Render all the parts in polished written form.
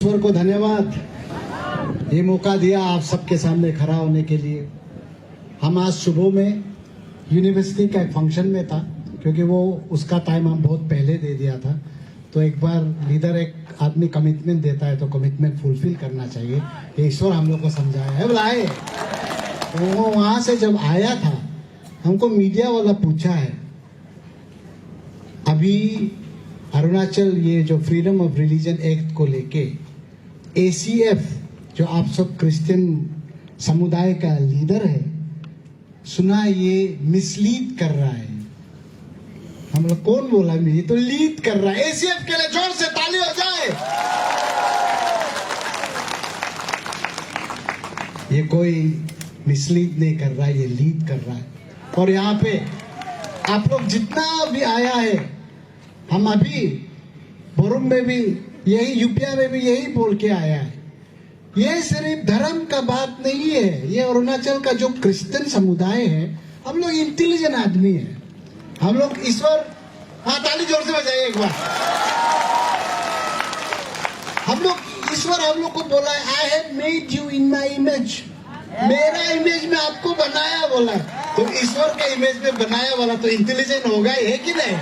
ईश्वर को धन्यवाद ये मौका दिया आप सबके सामने खड़ा होने के लिए। हम आज सुबह में यूनिवर्सिटी का एक फंक्शन में था, क्योंकि वो उसका टाइम हम बहुत पहले दे दिया था। तो एक बार लीडर एक आदमी कमिटमेंट देता है तो कमिटमेंट फुलफिल करना चाहिए। ईश्वर हम लोग को समझाया है बुलाए। तो वो वहां से जब आया था, हमको मीडिया वाला पूछा है, अभी अरुणाचल ये जो फ्रीडम ऑफ रिलीजन एक्ट को लेके ACF जो आप सब क्रिश्चियन समुदाय का लीडर है, सुना ये मिसलीड कर रहा है। हम लोग कौन बोला ये तो लीड कर रहा है। ACF के लिए जोर से ताली हो जाए। ये कोई मिसलीड नहीं कर रहा है, ये लीड कर रहा है। और यहाँ पे आप लोग जितना भी आया है, हम अभी बोरुम में भी यही, यूपिया में भी यही बोल के आया है, ये सिर्फ धर्म का बात नहीं है। ये अरुणाचल का जो क्रिश्चियन समुदाय है, हम लोग इंटेलिजेंट आदमी है। हम लोग ईश्वर, हाँ ताली जोर से बजाइए एक बार। हम लोग ईश्वर हम लोग को बोला है, I have made you in my image, मेरा इमेज में आपको बनाया बोला। तो ईश्वर के इमेज में बनाया वाला तो इंटेलिजेंट होगा ही, है कि नहीं?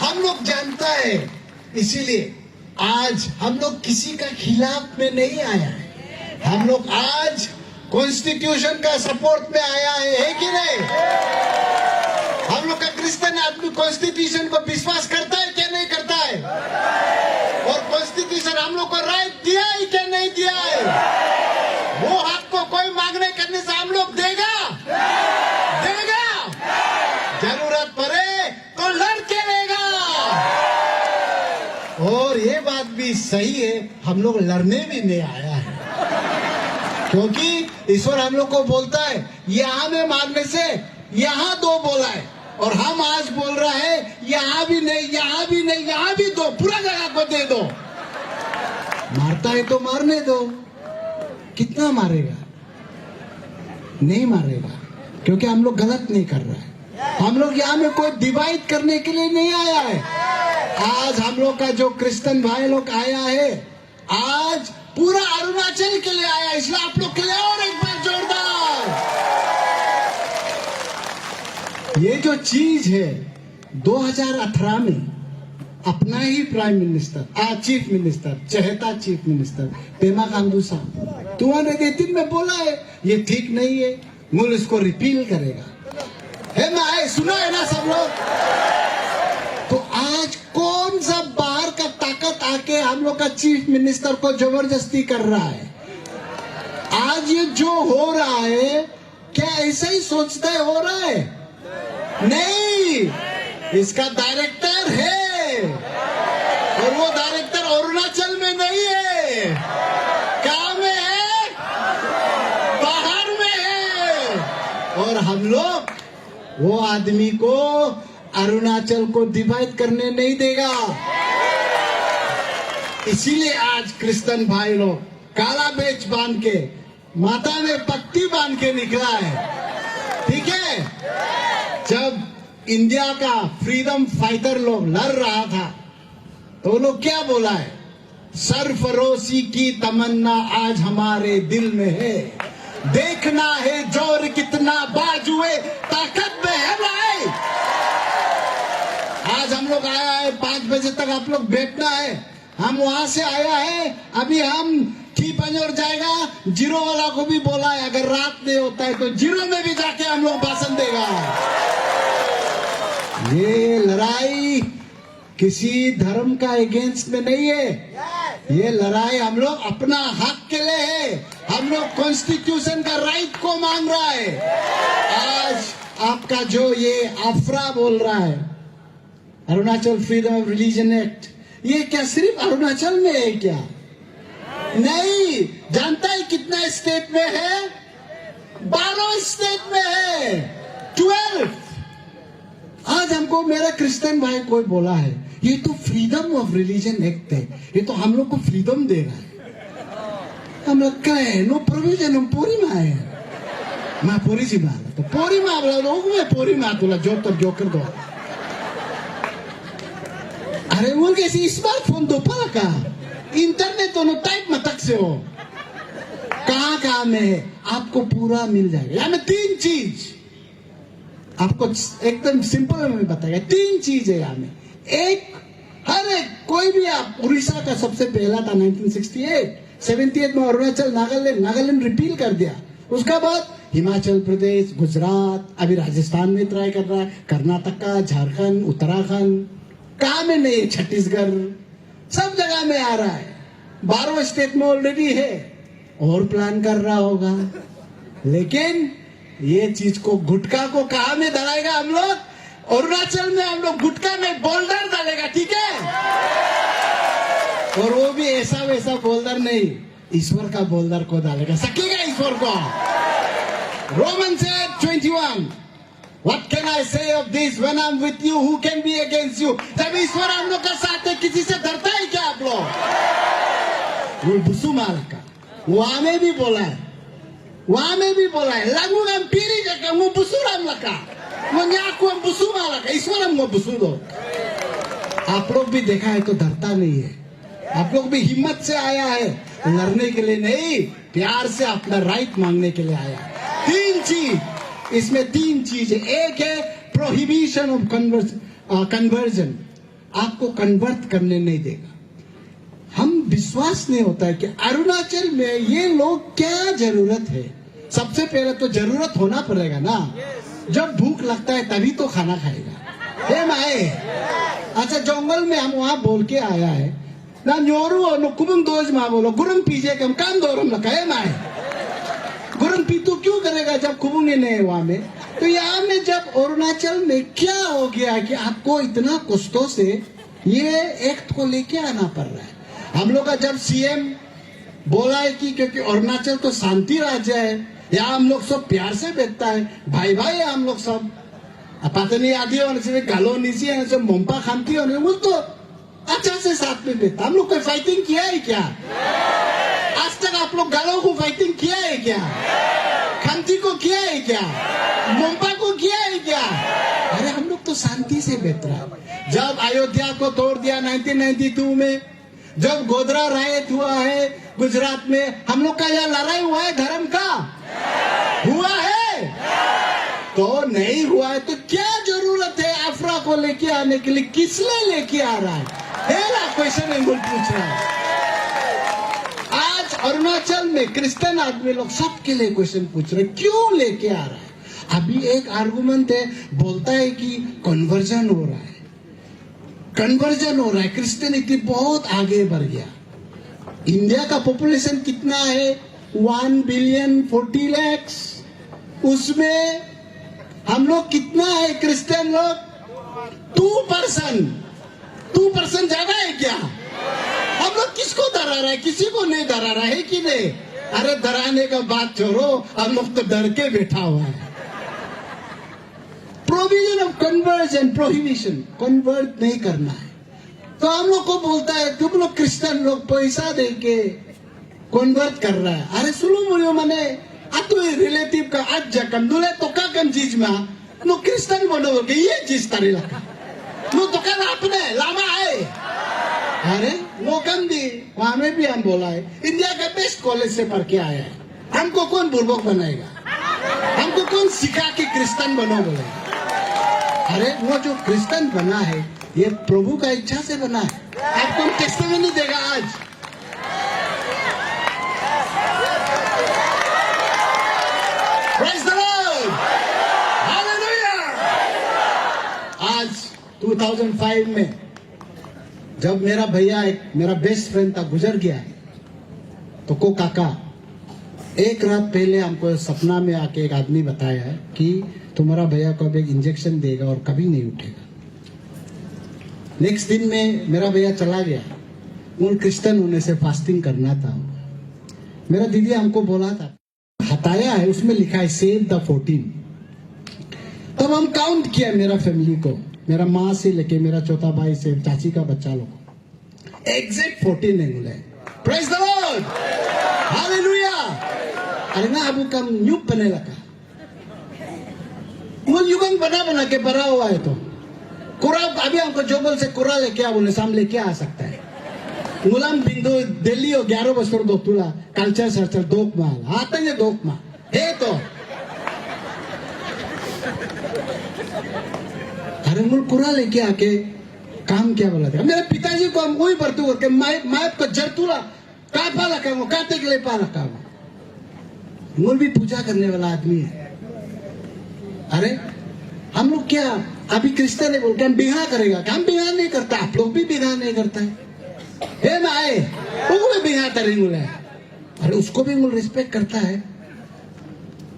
हम लोग जानता है, इसीलिए आज हम लोग किसी का खिलाफ में नहीं आया है। हम लोग आज कॉन्स्टिट्यूशन का सपोर्ट में आया है कि नहीं? हम लोग का क्रिश्चियन आदमी कॉन्स्टिट्यूशन को विश्वास करता है क्या नहीं करता है? और कॉन्स्टिट्यूशन हम लोग को राइट दिया है क्या नहीं दिया है? वो हक को कोई मांगने करने से हम लोग देगा, जरूरत पड़े तो लड़के लेगा। और ये बात भी सही है, हम लोग लड़ने भी नहीं आया है, क्योंकि ईश्वर हम लोग को बोलता है यहाँ में मारने से यहाँ दो बोला है, और हम आज बोल रहा है यहाँ भी नहीं, यहाँ भी नहीं, यहाँ भी दो, पूरा जगह को दे दो। मारता है तो मारने दो। कितना मारेगा? नहीं मारेगा, क्योंकि हम लोग गलत नहीं कर रहे हैं। हम लोग यहाँ में कोई डिवाइड करने के लिए नहीं आया है। आज हम लोग का जो क्रिश्चियन भाई लोग आया है, आज पूरा अरुणाचल के लिए आया है, इसलिए आप लोग के लिए और एक बार जोरदार। ये जो चीज है 2018 में अपना ही प्राइम मिनिस्टर, चीफ मिनिस्टर, चहेता चीफ मिनिस्टर पेमा खांडू साहब 2018 में बोला है ये ठीक नहीं है, मुल्क इसको रिपील करेगा। है ना, सुना है ना सब लोग? तो आज कौन सा बाहर का ताकत आके हम लोग का चीफ मिनिस्टर को जबरदस्ती कर रहा है? आज ये जो हो रहा है, क्या ऐसा ही सोचता है हो रहा है? नहीं, इसका डायरेक्टर है, और वो डायरेक्टर अरुणाचल में नहीं है। कहाँ में है? बाहर में है। और हम लोग वो आदमी को अरुणाचल को डिवाइड करने नहीं देगा। इसीलिए आज क्रिश्चियन भाई लोग काला बेच बांध के, माथा में पट्टी बांध के निकला है। ठीक है? जब इंडिया का फ्रीडम फाइटर लोग लड़ रहा था, तो लोग क्या बोला है? सरफरोशी की तमन्ना आज हमारे दिल में है, देखना है जोर कितना बाजुए ताकत में है भाई। आज हम लोग आया है, 5 बजे तक आप लोग बैठना है। हम वहां से आया है, अभी हम की पंजोर जाएगा। जीरो वाला को भी बोला है, अगर रात नहीं होता है तो जीरो में भी जाके हम लोग भाषण देगा। ये लड़ाई किसी धर्म का अगेंस्ट में नहीं है, ये लड़ाई हम लोग अपना हक के लिए है। हम लोग कॉन्स्टिट्यूशन का राइट को मांग रहा है। आज आपका जो ये आफरा बोल रहा है, Arunachal freedom of religion act, ये क्या सिर्फ अरुणाचल में है क्या? नहीं, जानता है कितना स्टेट में है? 12 स्टेट में है, 12। आज हमको मेरा क्रिश्चियन भाई कोई बोला है ये तो फ्रीडम ऑफ रिलीजन एक्ट है, ये तो हम लोग को फ्रीडम दे रहा है। हम लोग कहे नो प्रोविजन, हम पूरी में आए हैं। मैं पूरी सी बात तो पूरी में बोला लोग, मैं पूरी में बोला जो तो जो कर दो। अरे वो कैसी स्मार्टफोन दो पा का इंटरनेट दोनों टाइप मतक से हो, कहाँ में है आपको पूरा मिल जाएगा। यहाँ में 3 चीज आपको एकदम सिंपल में बताएगा। 3 चीज है यहाँ में। एक, हर एक कोई भी, आप उड़ीसा का सबसे पहला था 1968, 78 में अरुणाचल, नागालैंड रिपील कर दिया। उसका बाद हिमाचल प्रदेश, गुजरात, अभी राजस्थान में ट्राई कर रहा है, कर्नाटक का, झारखंड, उत्तराखंड, कहाँ में नहीं, छत्तीसगढ़, सब जगह में आ रहा है। 12 स्टेट में ऑलरेडी है, और प्लान कर रहा होगा। लेकिन ये चीज को, गुटखा को कहाँ में डालेगा हम लोग? अरुणाचल में हम लोग गुटखा में बोल्डर डालेगा, ठीक है? और वो भी ऐसा वैसा बोल्डर नहीं, ईश्वर का बोल्डर को डालेगा। सकेगा ईश्वर को? Romans 8:21 What can I say of this? When I'm with you, who can be against you? जब ईश्वर हम लोग का साथ है, किसी से डरता है क्या आप लोग? वो बुसु माल का वहां में भी बोला है, लगू हम पीरी जगह वो बुसुराम लका, वो न्याकू हम बुसु माला का, ईश्वर हम वो बुसु दो। आप लोग भी देखा है तो डरता नहीं है। आप लोग भी हिम्मत से आया है, लड़ने के लिए नहीं, प्यार से अपना राइट मांगने के लिए आया है। 3 चीज इसमें, 3 चीज है। एक है प्रोहिबिशन ऑफ कन्वर्जन, आपको कन्वर्ट करने नहीं देगा। हम विश्वास नहीं होता है कि अरुणाचल में ये लोग क्या जरूरत है। सबसे पहले तो जरूरत होना पड़ेगा ना, जब भूख लगता है तभी तो खाना खाएगा। हे माए, अच्छा जंगल में हम वहां बोल के आया है ना, न्योरू नो कुबुम दोज मा बोलो गुरम पीजे कम काम दोरम लगा है माए, गुरम पीतू क्यों करेगा जब कुबुंगे नहीं वहां में। तो यहाँ में जब अरुणाचल में क्या हो गया कि आपको इतना कष्टों से ये एक्ट को लेके आना पड़ रहा है। हम लोग का जब सीएम बोला है कि क्योंकि अरुणाचल तो शांति राज्य है, यहाँ हम लोग सब प्यार से बैठता है, भाई भाई है हम लोग सब, पता नहीं आदि होने से गालो नीची है से मोम्पा खामती होने, वो तो अच्छा से साथ में बैठता। हम लोग कोई फाइटिंग किया है क्या? आज तक आप लोग गालों को फाइटिंग किया है क्या? खामती को किया है क्या? मोम्पा को किया है क्या? अरे हम लोग तो शांति से बैठ रहा है। जब अयोध्या को तोड़ दिया 1992 में, जब गोधरा रायत हुआ है गुजरात में, हम लोग का यह लड़ाई हुआ है धर्म का? हुआ है? तो नहीं हुआ है तो क्या जरूरत है अफरा को लेके आने के लिए? किस लिए लेके आ रहा है? क्वेश्चन एंगल पूछ रहा है। आज अरुणाचल में क्रिश्चियन आदमी लोग सबके लिए क्वेश्चन पूछ रहे, क्यों लेके आ रहा है? अभी एक आर्गुमेंट है, बोलता है कि कन्वर्जन हो रहा है, क्रिश्चियनिटी बहुत आगे बढ़ गया। इंडिया का पॉपुलेशन कितना है? 1 बिलियन 40 लाख, उसमें हम लोग कितना है क्रिश्चियन लोग? 2% ज्यादा है क्या? हम लोग किसको डरा रहा है? किसी को नहीं डरा रहा है कि नहीं? अरे डराने का बात छोड़ो, हम लोग तो डर के बैठा हुआ है। Provision of conversion, prohibition, convert नहीं करना है। तो हम लोग को बोलता है तुम लोग क्रिश्चियन लोग पैसा दे के कन्वर्ट कर रहा है। अरे सुनो मुझे मने अतु रिलेटिव का आज जकंदुले तो का कम चीज में नो क्रिश्चियन बनो के ये चीज तारी लगा नो तो का आपने लामा है। अरे वो कम दी वहां में भी हम बोला है इंडिया का बेस्ट कॉलेज से पढ़ के आया है, हमको कौन बुर्बक बनाएगा? हमको कौन सिखा के क्रिश्चियन बनो बोले? अरे वो जो क्रिश्चियन बना है ये प्रभु का इच्छा से बना है, आपको टेस्टिमनी देगा आज। Praise the Lord! Hallelujah! आज 2005 में जब मेरा भैया एक मेरा बेस्ट फ्रेंड था गुजर गया है, तो को काका एक रात पहले हमको सपना में आके एक आदमी बताया है कि तुम्हारा भैया को अब एक इंजेक्शन देगा और कभी नहीं उठेगा। नेक्स्ट दिन में मेरा भैया चला गया, उन क्रिश्चियन होने से फास्टिंग करना था। मेरा दीदी हमको बोला था, हटाया है उसमें लिखा है सेव द 14। तब हम काउंट किया मेरा फैमिली को, मेरा माँ से लेके मेरा चौथा भाई से चाची का बच्चा लोग, एग्जैक्ट 14 है बोले। Praise the Lord, hallelujah. अरे ना अब कम युग बने लगा, वो युगन बना के भरा हुआ है। तो कुरा अभी हमको जोबल से कुरा लेके आ बोले, सामने क्या आ सकता है? मुलाम बिंदू दिल्ली 11 बছর दोतुला कल्चर सर्चर दोक माल आता है दोक मा हे तो अरे मुल कुरा लेके आके काम क्या बोला था मेरे पिताजी को हम वही बरतू करके मैं को जरतुला का पाला काम काटे के लिए पाला काम मुल भी पूजा करने वाला आदमी है। अरे हम लोग क्या अभी क्रिश्चियन है बोल के हम बिहा करेगा हम बिहा नहीं करता आप लोग भी बिहा नहीं करता है हे माए वो भी बिहा करेंगे अरे उसको भी मुल रिस्पेक्ट करता है।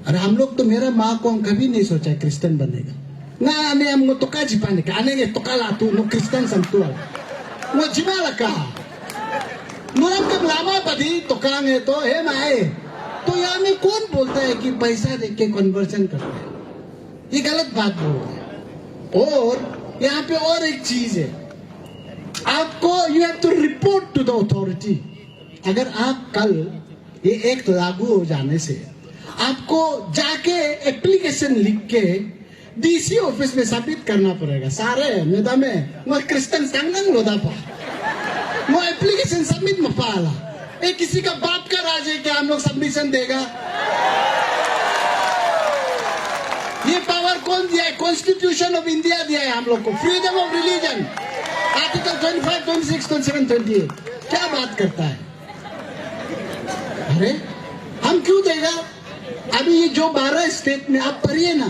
अरे हम लोग तो मेरा माँ को हम कभी नहीं सोचा क्रिश्चियन बनेगा ना आने हमको तो का जिपाने का आने के तो का लातू नो क्रिश्चियन संतुल वो जिमा लगा मुलाम कब लामा पदी तो काम है तो हे माए तो यहाँ में कौन बोलता है कि पैसा देख के कन्वर्जन करता है ये गलत बात बोल रहा है। और यहाँ पे और एक चीज है आपको you have to report to the authority. अगर आप कल ये एक्ट लागू हो जाने से आपको जाके एप्लीकेशन लिख के डीसी ऑफिस में सबमिट करना पड़ेगा सारे मेदा में वो क्रिश्चियन संगन लोदा पा वो एप्लीकेशन सबमिट में पाला ये किसी का बाप का राज है क्या हम लोग सबमिशन देगा ये पावर कौन दिया है कॉन्स्टिट्यूशन ऑफ इंडिया दिया है हम लोग को फ्रीडम ऑफ रिलीजन आर्टिकल 25, 26, 27, 28 क्या बात करता है। अरे हम क्यों देगा अभी ये जो 12 स्टेट में आप पढ़िए ना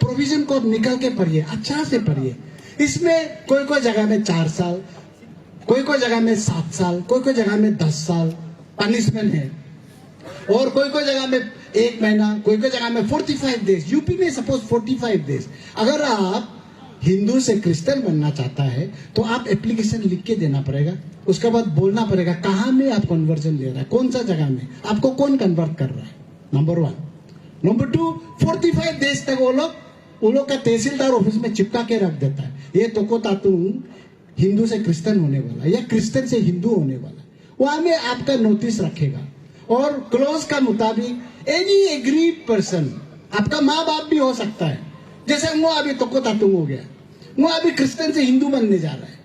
प्रोविजन को निकल के पढ़िए अच्छा से पढ़िए इसमें कोई जगह में 4 साल कोई जगह में 7 साल कोई जगह में 10 साल पनिशमेंट है और कोई जगह में 1 महीना कोई जगह में 45 डेज यूपी में सपोज 45 डेज। अगर आप हिंदू से क्रिश्चियन बनना चाहता है तो आप एप्लीकेशन लिख के देना पड़ेगा उसके बाद बोलना पड़ेगा कहाँ में आप कन्वर्जन ले रहा है कौन सा जगह में आपको कौन कन्वर्ट कर रहा है नंबर 1। नंबर 2 45 डेज तक वो लोग का तहसीलदार ऑफिस में चिपका के रख देता है ये तो को तातुम हिंदू से क्रिश्चियन होने वाला या क्रिश्चियन से हिंदू होने वाला वहां में आपका नोटिस रखेगा और क्लोज का मुताबिक एनी एग्रीड पर्सन आपका माँ बाप भी हो सकता है जैसे वो अभी तो को तातुम हो गया वो अभी क्रिश्चियन से हिंदू बनने जा रहा है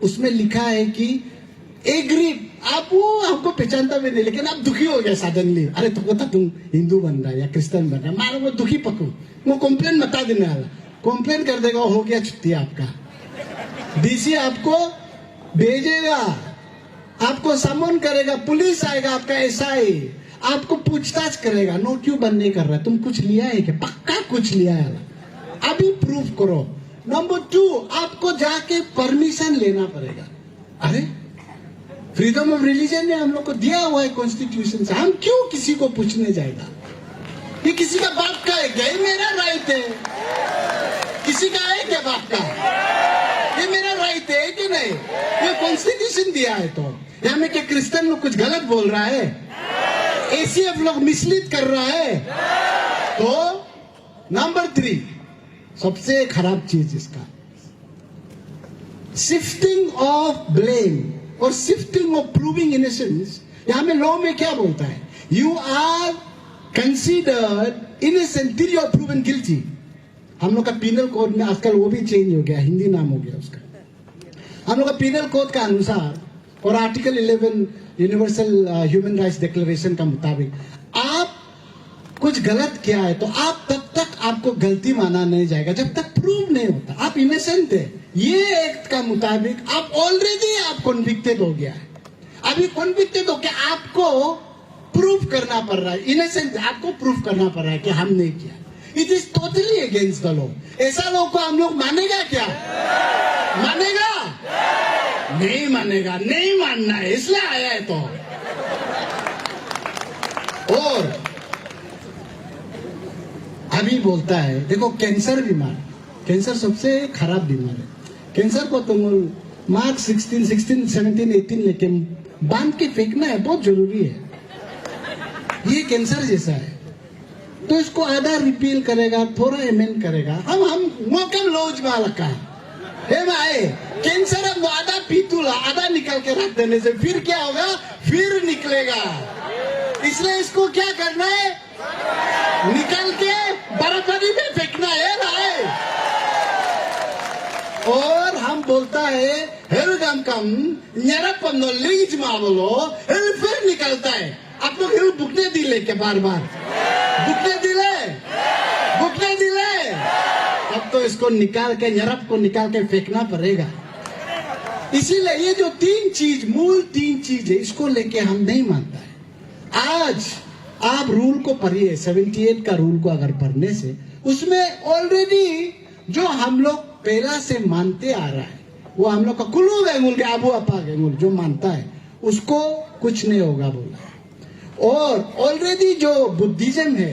उसमें लिखा है कि एग्रीड आप वो आपको पहचानता भी नहीं लेकिन आप दुखी हो गए सडनली अरे तो तुम हिंदू बन रहा है या क्रिश्चियन बन रहा है मारो वो दुखी पकड़ो वो कंप्लेन बता देने वाला कंप्लेन कर देगा हो गया छुट्टी आपका डीसी आपको भेजेगा आपको समन करेगा पुलिस आएगा आपका एसआई आपको पूछताछ करेगा नो क्यों बंद नहीं कर रहा तुम कुछ लिया है क्या पक्का कुछ लिया है अभी प्रूफ करो। नंबर 2 आपको जाके परमिशन लेना पड़ेगा। अरे फ्रीडम ऑफ रिलीजन ने हम लोग को दिया हुआ है कॉन्स्टिट्यूशन से हम क्यों किसी को पूछने जाएगा ये किसी का बाप का है क्या ये मेरा राइट है किसी का है क्या बाप का ये मेरा राइट है कि नहीं ये कॉन्स्टिट्यूशन दिया है तो यहाँ में क्या क्रिश्चियन लोग कुछ गलत बोल रहा है एसीएफ लोग मिसलीड कर रहा है तो नंबर 3 सबसे खराब चीज इसका शिफ्टिंग ऑफ ब्लेम और शिफ्टिंग ऑफ प्रूविंग इनोसेंस। यहां में लॉ में क्या बोलता है you are considered innocent till you are proven guilty. हम लोग का पीनल कोड में आजकल वो भी चेंज हो गया हिंदी नाम हो गया उसका हम लोग का पीनल कोड का अनुसार और article 11 universal human rights declaration का मुताबिक आप कुछ गलत किया है तो आप तब तक आपको गलती माना नहीं जाएगा जब तक प्रूव नहीं होता आप इनोसेंट है ये एक्ट का मुताबिक आप ऑलरेडी आप कन्विक्टेड हो गया है अभी कन्विक्टेड हो गया आपको प्रूव करना पड़ रहा है इनोसेंट आपको प्रूव करना पड़ रहा है कि हम नहीं किया it is totally against the law. ऐसा लॉ को हम लोग मानेगा क्या मानेगा नहीं मानेगा नहीं मानना है इसलिए आया है तो। और अभी बोलता है देखो कैंसर बीमार कैंसर सबसे खराब बीमार है कैंसर को तुम मार्च 16, 17, 18 लेके बांध के फेंकना है बहुत जरूरी है ये कैंसर जैसा है तो इसको आधा रिपील करेगा थोड़ा एमेंड करेगा हम मोकम लोज वाला का हे भाई कैंसर अब आधा पीतूला आधा निकल के रख देने से फिर क्या होगा फिर निकलेगा इसलिए इसको क्या करना है निकल के बर्फानी में फेंकना है भाई। और हम बोलता है Adam kam nyarap knowledge मावलो फिर निकलता है. आप लोग हिल बुकने दिले के बार-बार बुकने दिले अब तो इसको निकाल के nyarap को निकाल के फेंकना पड़ेगा. इसीलिए ये जो मूल तीन चीज है इसको लेके हम नहीं मानता है. आज आप रूल को पढ़िए 78 का रूल को अगर पढ़ने से उसमें ऑलरेडी जो हम लोग पहला से मानते आ रहा है वो हम लोग का कुल्लू गंगुल के आबू अपा गंगुल जो मानता है उसको कुछ नहीं होगा बोला. और ऑलरेडी जो बुद्धिज्म है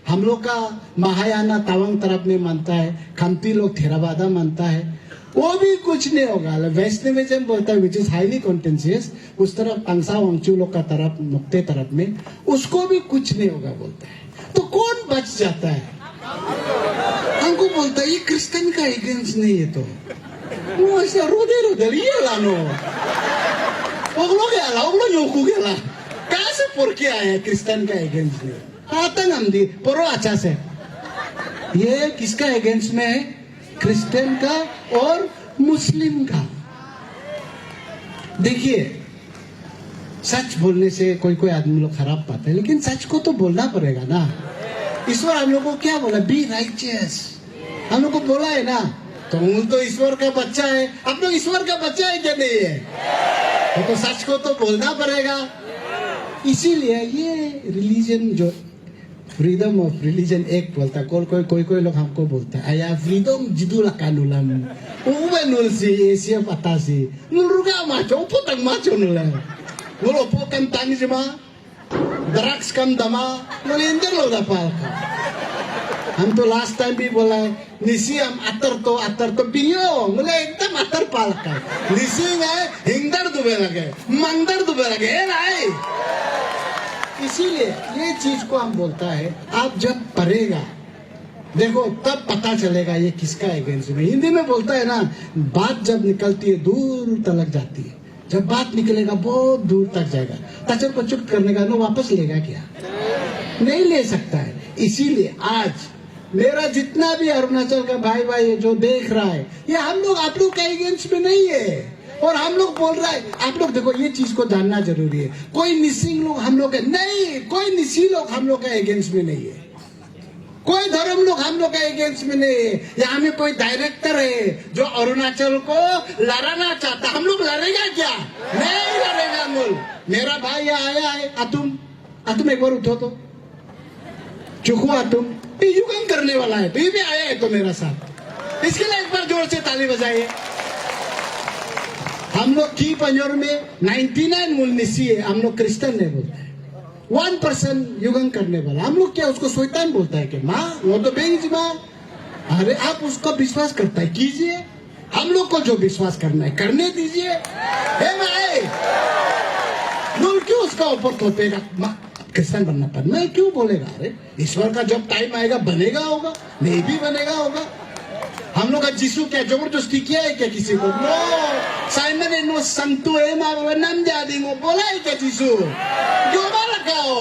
हम लोग का महायाना तावांग तरफ में मानता है, खम्ती लोग थेरावादा मानता है, वो भी कुछ नहीं होगा. वैष्णविज्म बोलता है विच इज हाईली कॉन्टेंशियस उस तरफ अंसा वंशु लोग का तरफ नुक्ते तरफ में उसको भी कुछ नहीं होगा बोलता है. तो कौन बच जाता है? हमको बोलता है ये क्रिश्चियन का अगेंस्ट नहीं है. तो वो ऐसे रोदे ये लानो ओगलो योकू गेला कहाँ से पोर के आया है क्रिश्चियन का अगेंस्ट में. आता हम दी परो अच्छा से ये किसका अगेंस्ट में है? क्रिश्चियन का और मुस्लिम का. देखिए सच बोलने से कोई आदमी लोग खराब पाते हैं लेकिन सच को तो बोलना पड़ेगा ना. ईश्वर हम लोग को क्या बोला? बी राइचियस हम लोग को बोला है ना. तो ईश्वर का बच्चा है. आप लोग ईश्वर का बच्चा है क्या नहीं है? तो सच को तो बोलना पड़ेगा. इसीलिए ये रिलीजन जो फ्रीडम ऑफ रिलीजन एक बोलता कोई लोग हमको बोलता है आया फ्रीडम जिदुला कानुlam उबे नुलसी एशिया पतासी नुरुगा माचो potang macho nula nulo pokam tani jema drugs kam dama nulinder lo dapal. हम तो लास्ट टाइम भी बोला है निसी हम अतर तो पियो मुले एकदम अतर पाल का निसी में हिंदर दुबे लगे मंदर दुबे लगे नहीं. इसीलिए ये चीज को हम बोलता है आप जब पढ़ेगा देखो तब पता चलेगा ये किसका अगेंस्ट में. हिंदी में बोलता है ना बात जब निकलती है दूर तक जाती है. जब बात निकलेगा बहुत दूर तक जाएगा. तचक पचक करने का ना वापस लेगा क्या? नहीं ले सकता है. इसीलिए आज मेरा जितना भी अरुणाचल का भाई जो देख रहा है ये हम लोग आप लोग के अगेंस्ट में नहीं है. और हम लोग बोल रहा है आप लोग देखो ये चीज को जानना जरूरी है. कोई निसिंग लोग हम लोग नहीं, कोई निसी लोग हम लोग के अगेंस्ट में नहीं है. कोई धर्म लोग हम लोग के अगेंस्ट में नहीं है. यहाँ में कोई डायरेक्टर है जो अरुणाचल को लड़ाना चाहता. हम लोग लड़ेगा क्या? नहीं लड़ेगा. मेरा भाई यहाँ आया है अतुम एक बार उठो तो चुखो अतुम युगम करने वाला है तो ये भी आया है तो मेरा साथ. इसके लिए एक बार जोर से ताली बजाइए. हम लोग की पंजोर में 99 मुलनिसी है. हम लोग क्रिश्चियन नहीं बोलते हैं. 1% युगम करने वाला हम लोग क्या उसको शैतान बोलता है कि माँ वो तो बेंच माँ. अरे आप उसका विश्वास करता है कीजिए. हम लोग को जो विश्वास करना है करने दीजिए. क्यों उसका ऊपर थोपेगा क्रिश्चियन बनना पड़ना है क्यों बोलेगा? अरे ईश्वर का जब टाइम आएगा बनेगा होगा नहीं भी बनेगा होगा. हम लोग का जीसू क्या जबरदस्ती किया है क्या किसी को? नो साइमन ने नो संतु है नाम जादी वो बोला है क्या जीसू क्यों लगाओ?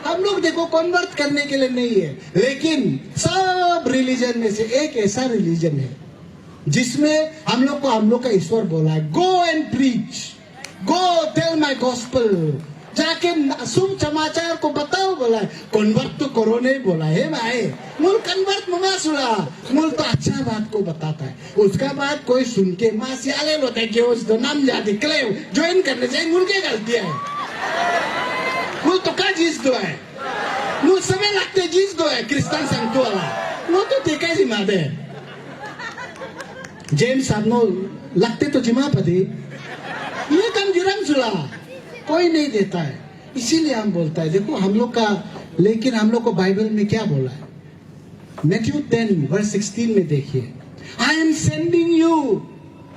हम लोग देखो कन्वर्ट करने के लिए नहीं है. लेकिन सब रिलीजन में से एक ऐसा रिलीजन है जिसमें हम लोग का ईश्वर बोला है go and preach, go tell my gospel. जाके शुभ समाचार को बताओ बोला है. कन्वर्ट तो करो नहीं बोला है भाई. मूल कन्वर्ट ममा सुना मूल तो अच्छा बात को बताता है. उसका बात कोई सुन के माँ सियाले होता है कि तो नाम जाती क्लेव ज्वाइन करने चाहिए. मूल क्या गलती है? मूल तो का जीत दो है. मूल समय लगते जीत दो है क्रिश्चियन संतो वाला वो तो टीका जिमा दे जेम्स सामनो लगते तो जिमा पदी ये कम जिरम सुला कोई नहीं देता है. इसीलिए हम बोलता है देखो हम लोग का. लेकिन हम लोग को बाइबल में क्या बोला है? मैथ्यू 10:16 में देखिए I am sending you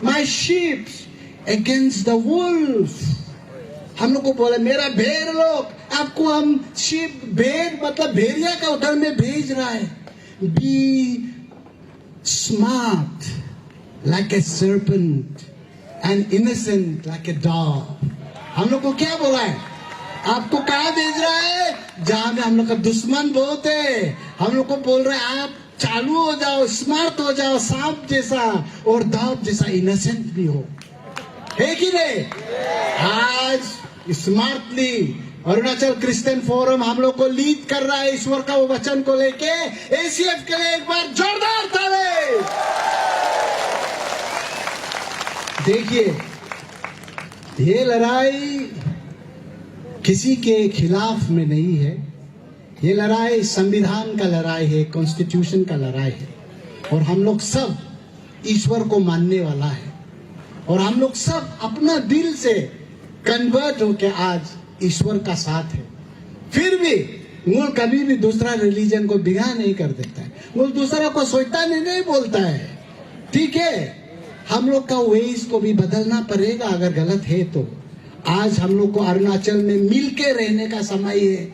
my sheep against the wolf. हम लोग को बोला मेरा भेड़ लोग आपको हम शीप भेड़ मतलब भेड़िया का उधर में भेज रहा है. Be smart like a serpent and innocent like a dog. हम लोग को क्या बोला है? आपको कहाँ भेज रहा है? जहां में हम लोग का दुश्मन बहुत है. हम लोग को बोल रहे हैं आप चालू हो जाओ, स्मार्ट हो जाओ, सांप जैसा और दांत जैसा इनोसेंट भी हो. है कि नहीं? आज स्मार्टली अरुणाचल क्रिश्चियन फोरम हम लोग को लीड कर रहा है ईश्वर का वो वचन को लेके। एसीएफ के लिए एक बार जोरदार ताली। देखिए, ये लड़ाई किसी के खिलाफ में नहीं है, ये लड़ाई संविधान का लड़ाई है, कॉन्स्टिट्यूशन का लड़ाई है। और हम लोग सब ईश्वर को मानने वाला है और हम लोग सब अपना दिल से कन्वर्ट होके आज ईश्वर का साथ है। फिर भी मूल कभी भी दूसरा रिलीजन को बिगाड़ नहीं कर देता है, मूल दूसरा को शैतान नहीं बोलता है। ठीक है, हम लोग का वेज को भी बदलना पड़ेगा अगर गलत है तो। आज हम लोग को अरुणाचल में मिलके रहने का समय है।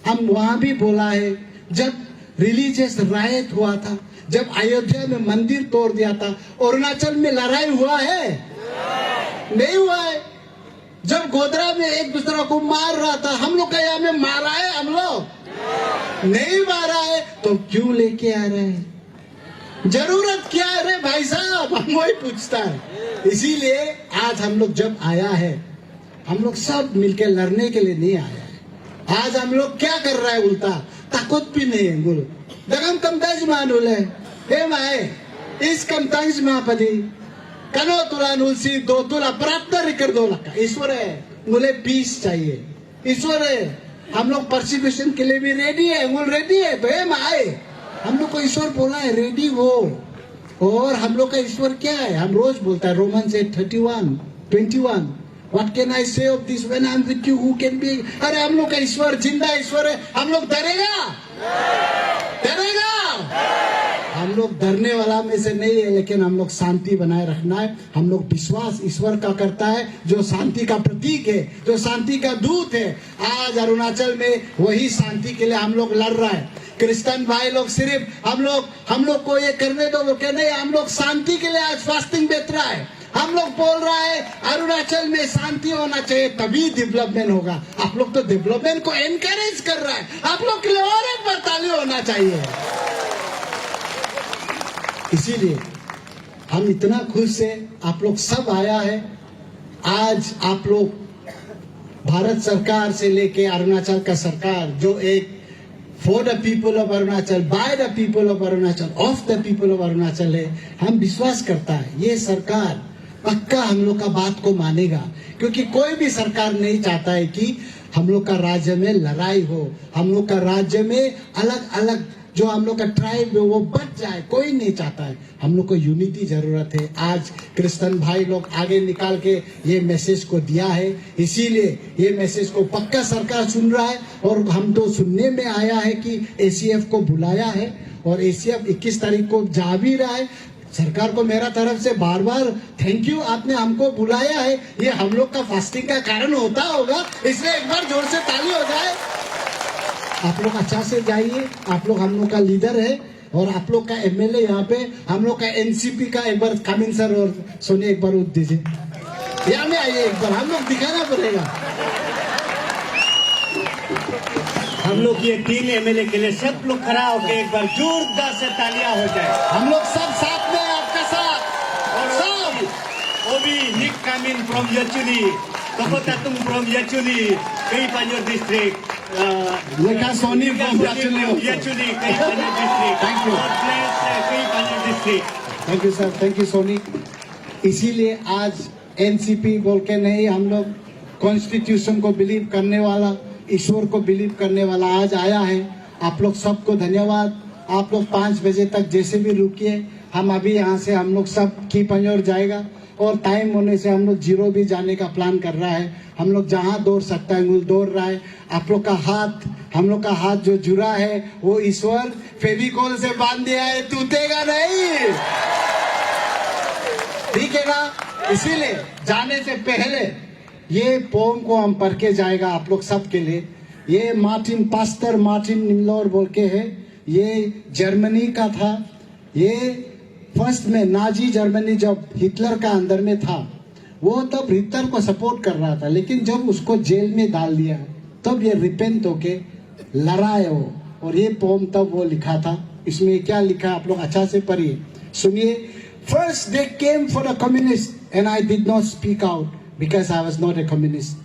हम वहां भी बोला है, जब रिलीजियस रायट हुआ था, जब अयोध्या में मंदिर तोड़ दिया था, अरुणाचल में लड़ाई हुआ है? नहीं हुआ है। जब गोधरा में एक दूसरे को मार रहा था, हम लोग का यहाँ में मारा है? हम लोग नहीं मारा है, तो क्यों लेके आ रहे हैं? जरूरत क्या है रे भाई साहब? हम वही पूछता है। इसीलिए आज हम लोग जब आया है, हम लोग सब मिलकर लड़ने के लिए नहीं आया है। आज हम लोग क्या कर रहा है? उल्टा ताकत भी नहीं है। बोलो दगम कमताज मानूले हे माए इस कमताज महापदी कनो तुला नुलसी दो तुला प्रार्थना रिकर दो लका। ईश्वर है, मुझे पीस चाहिए। ईश्वर है, हम लोग परसिक्यूशन के लिए भी रेडी है, मुझे रेडी है। बे माए हम लोग को ईश्वर बोला है रेडी हो। और हम लोग का ईश्वर क्या है? हम रोज बोलता है Roman 8:31 What can I say of this when I'm with you? Who can be? अरे हम लोग का ईश्वर जिंदा ईश्वर है। हम लोग डरेगा? डरेगा? हम लोग डरने वाला में से नहीं है, लेकिन हम लोग शांति बनाए रखना है। हम लोग विश्वास ईश्वर का करता है, जो शांति का प्रतीक है, जो शांति का दूत है। आज अरुणाचल में वही शांति के लिए हम लोग लड़ रहा है। क्रिश्चियन भाई लोग सिर्फ हम लोग को ये करने दो, वो कहने हम लोग शांति के लिए आज फास्टिंग बैठ रहा है। हम लोग बोल रहा है अरुणाचल में शांति होना चाहिए, तभी डेवलपमेंट होगा। आप लोग तो डेवलपमेंट को एनकरेज कर रहा है। आप लोग के लिए और एक बार ताली होना चाहिए। इसीलिए हम इतना खुश है, आप लोग सब आया है। आज आप लोग भारत सरकार से लेके अरुणाचल का सरकार, जो एक for the people of Arunachal, by the people of Arunachal, of the people of Arunachal है। हम विश्वास करता है ये सरकार पक्का हम लोग का बात को मानेगा, क्योंकि कोई भी सरकार नहीं चाहता है कि हम लोग का राज्य में लड़ाई हो, हम लोग का राज्य में अलग अलग जो हम लोग का ट्राइब है वो बच जाए। कोई नहीं चाहता है। हम लोग को यूनिटी जरूरत है। आज क्रिश्चियन भाई लोग आगे निकाल के ये मैसेज को दिया है, इसीलिए ये मैसेज को पक्का सरकार सुन रहा है। और हम तो सुनने में आया है कि एसीएफ को बुलाया है और एसीएफ 21 तारीख को जा भी रहा है। सरकार को मेरा तरफ से बार बार थैंक यू, आपने हमको बुलाया है। ये हम लोग का फास्टिंग का कारण होता होगा, इसलिए एक बार जोर से ताली हो जाए। आप लोग अच्छा से जाइए। आप लोग हम लोग का लीडर है और आप लोग का एमएलए यहाँ पे, हम लोग का एनसीपी का एक बार कामिन सर और सोनी एक बार उठ दीजिए। यहाँ में आइए एक बार, हम लोग दिखाना पड़ेगा। हम लोग ये 3 एमएलए के लिए सब लोग खड़ा होकर एक बार जोरदार से तालियां हो जाए। हम लोग सब साथ में, आपका साथ। और सब ओबी निक कामिन फ्रॉम यचुली, कपोतातुंग फ्रॉम यचुली, कई पांजोर डिस्ट्रिक्ट, लेखा सोनी फ्रॉम यचुली, कई पांजोर डिस्ट्रिक्ट। Thank you. कई पांजोर district. Thank you sir, thank you Soni. इसीलिए आज एनसीपी बोल के नहीं, हम लोग कॉन्स्टिट्यूशन को बिलीव करने वाला, ईश्वर को बिलीव करने वाला आज आया है। आप लोग सबको धन्यवाद। आप लोग 5 बजे तक जैसे भी रुकिए। हम अभी यहाँ से हम लोग सब की पंजोर जाएगा और टाइम होने से हम लोग जीरो भी जाने का प्लान कर रहा है। हम लोग जहाँ दौड़ सकता है वो दौड़ रहा है। आप लोग का हाथ, हम लोग का हाथ जो जुड़ा है वो ईश्वर फेविकोल से बांध दिया है, टूटेगा नहीं। ठीक है ना? इसीलिए जाने से पहले ये पोम को हम पढ़ के जाएगा आप लोग सब के लिए। ये पास्टर मार्टिन निम्लोर बोल के है, ये जर्मनी का था। ये फर्स्ट में नाजी जर्मनी जब हिटलर का अंदर में था, वो तब हिटलर को सपोर्ट कर रहा था, लेकिन जब उसको जेल में डाल दिया तब ये रिपेंट होके लड़ाए वो। और ये पोम तब वो लिखा था। इसमें क्या लिखा आप लोग अच्छा से पढ़िए, सुनिए। First they came for the communist and I did not speak out because I was not a communist.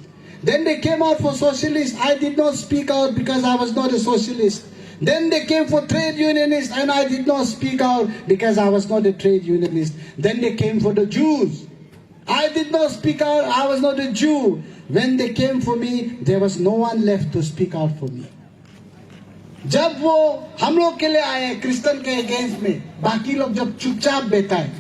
Then they came out for socialists. I did not speak out because I was not a socialist. Then they came for trade unionists, and I did not speak out because I was not a trade unionist. Then they came for the Jews. I did not speak out. I was not a Jew. When they came for me, there was no one left to speak out for me. जब वो हम लोग के लिए आए Christian के against में, बाकी लोग जब चुपचाप बैठा है,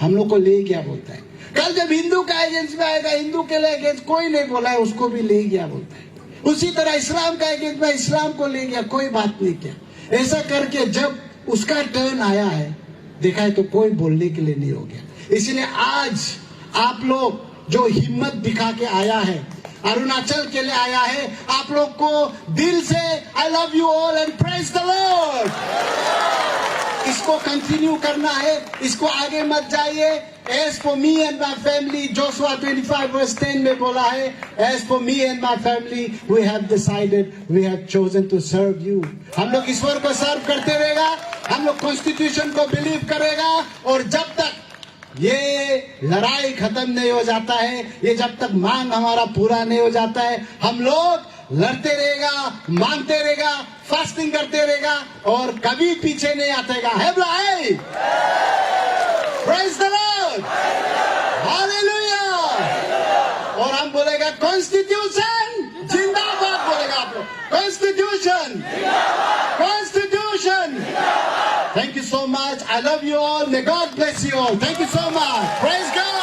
हम लोग को ले गया बोलता है. कल जब हिंदू का अगेंस्ट में आएगा, हिंदू के लिए अगेंस्ट कोई नहीं बोला है, उसको भी ले गया बोलता है. उसी तरह इस्लाम का अगेंस्ट में इस्लाम को ले गया, कोई बात नहीं किया. ऐसा करके जब उसका टर्न आया है, देखा है तो कोई बोलने के लिए नहीं हो गया. इसलिए आज आप लोग जो हिम्मत दिखा के आया है, अरुणाचल के लिए आया है, आप लोग को दिल से I love you all and praise the Lord. इसको कंटिन्यू करना है, इसको आगे मत जाइए. As for me and my family, Joshua 25 verse 10 में बोला है, as for me and my family, we have decided, we have chosen to serve you. हम लोग ईश्वर को सर्व करते रहेगा, हम लोग कॉन्स्टिट्यूशन को बिलीव करेगा, और जब तक ये लड़ाई खत्म नहीं हो जाता है, ये जब तक मांग हमारा पूरा नहीं हो जाता है, हम लोग लड़ते रहेगा, मांगते रहेगा, फास्टिंग करते रहेगा, और कभी पीछे नहीं आतेगा. Praise the Lord, Hallelujah. और हम बोलेगा कॉन्स्टिट्यूशन जिंदाबाद, बोलेगा आप लोग constitution, constitution. Thank you so much. I love you all. May God bless you all. Thank you so much. Praise God.